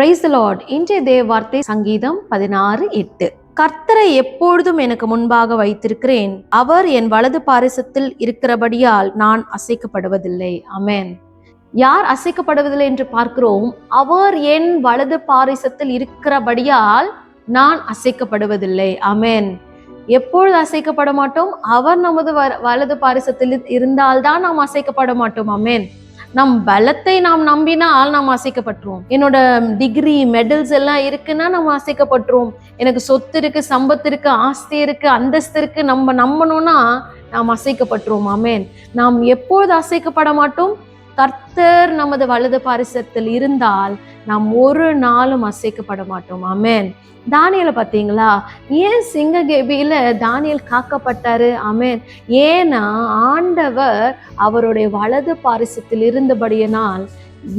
Praise the Lord. இன்றைய தேவ வார்த்தை சங்கீதம் 16:8. கர்த்தரை எப்பொழுதும் எனக்கு முன்பாக வைத்திருக்கிறேன், அவர் என் வலது பாரிசத்தில் இருக்கிறபடியால் நான் அசைக்கப்படுவதில்லை. ஆமென். யார் அசைக்கப்படுவதில்லை என்று பார்க்கிறோம். அவர் என் வலது பாரிசத்தில் இருக்கிறபடியால் நான் அசைக்கப்படுவதில்லை. ஆமென். எப்பொழுது அசைக்கப்பட மாட்டோம்? அவர் நமது வலது பாரிசத்தில் இருந்தால்தான் நாம் அசைக்கப்பட மாட்டோம். ஆமென். நம் பலத்தை நாம் நம்பினால் நாம் அசைக்கப்பட்டுருவோம். என்னோட டிகிரி மெடல்ஸ் எல்லாம் இருக்குன்னா நம்ம அசைக்கப்பட்டுருவோம். எனக்கு சொத்து இருக்கு, சம்பத்து இருக்கு, ஆஸ்தி இருக்கு, அந்தஸ்து இருக்கு, நம்ம நம்பணும்னா நாம் அசைக்கப்பட்டுருவோம். ஆமென். நாம் எப்பொழுது அசைக்கப்பட மாட்டோம்? கர்த்தர் நமது வலது பாரிசத்தில் இருந்தால் நாம் ஒரு நாளும் அசைக்கப்பட மாட்டோம். ஆமென். தானியேலை பார்த்தீங்களா? ஏன் சிங்க கெபியில தானியேல் காக்கப்பட்டாரு? ஆமென். ஏன்னா ஆண்டவர் அவருடைய வலது பாரிசத்தில் இருந்தபடியினால்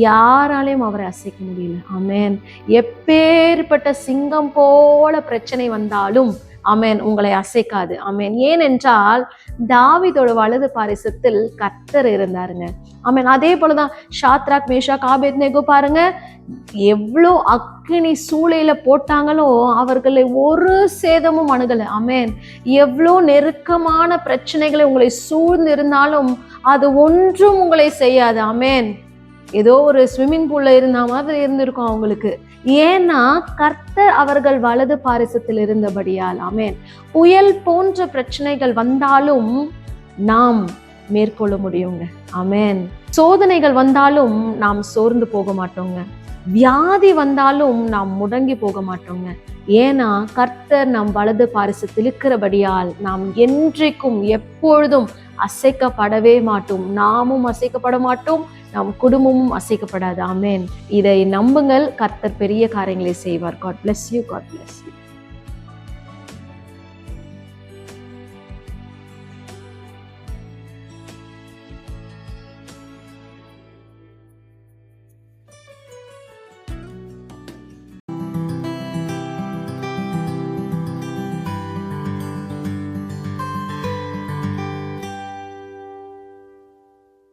யாராலையும் அவரை அசைக்க முடியல. ஆமென். எப்பேற்பட்ட சிங்கம் போல பிரச்சனை வந்தாலும் ஆமென் உங்களை அசைக்காது. ஆமென். ஏனென்றால் தாவீதோட வலது பாரிசத்தில் கர்த்தர் இருந்தாருங்க. ஆமென். அதே போலதான் ஷாத்ராக், மேஷாக், ஆபேத்நேகோ பாருங்க, எவ்வளோ அக்கினி சூளையில போட்டாங்களோ அவர்களை ஒரு சேதமும் அணுகல. ஆமென். எவ்வளோ நெருக்கமான பிரச்சனைகளை உங்களை சூழ்ந்து இருந்தாலும் அது ஒன்றும் உங்களை செய்யாது. ஆமென். ஏதோ ஒரு ஸ்விம்மிங் பூல்ல இருந்த மாதிரி இருந்திருக்கும் அவங்களுக்கு. ஏன்னா கர்த்தர் அவர்கள் வலது பாரிசத்தில் இருந்தபடியால். ஆமென். புயல் போன்ற பிரச்சனைகள் வந்தாலும் நாம் மேற்கொள்ள முடியுங்க. ஆமென். சோதனைகள் வந்தாலும் நாம் சோர்ந்து போக மாட்டோங்க. வியாதி வந்தாலும் நாம் முடங்கி போக மாட்டோங்க. ஏன்னா கர்த்தர் நம் வலது பாரிசத்தில் இருக்கிறபடியால் நாம் என்றைக்கும் எப்பொழுதும் அசைக்கப்படவே மாட்டோம். நாமும் அசைக்கப்பட மாட்டோம், நம் குடும்பமும் அசைக்கப்படாது. ஆமென். இதை நம்புங்கள். கர்த்தர் பெரிய காரியங்களை செய்வார். God bless you. God bless you.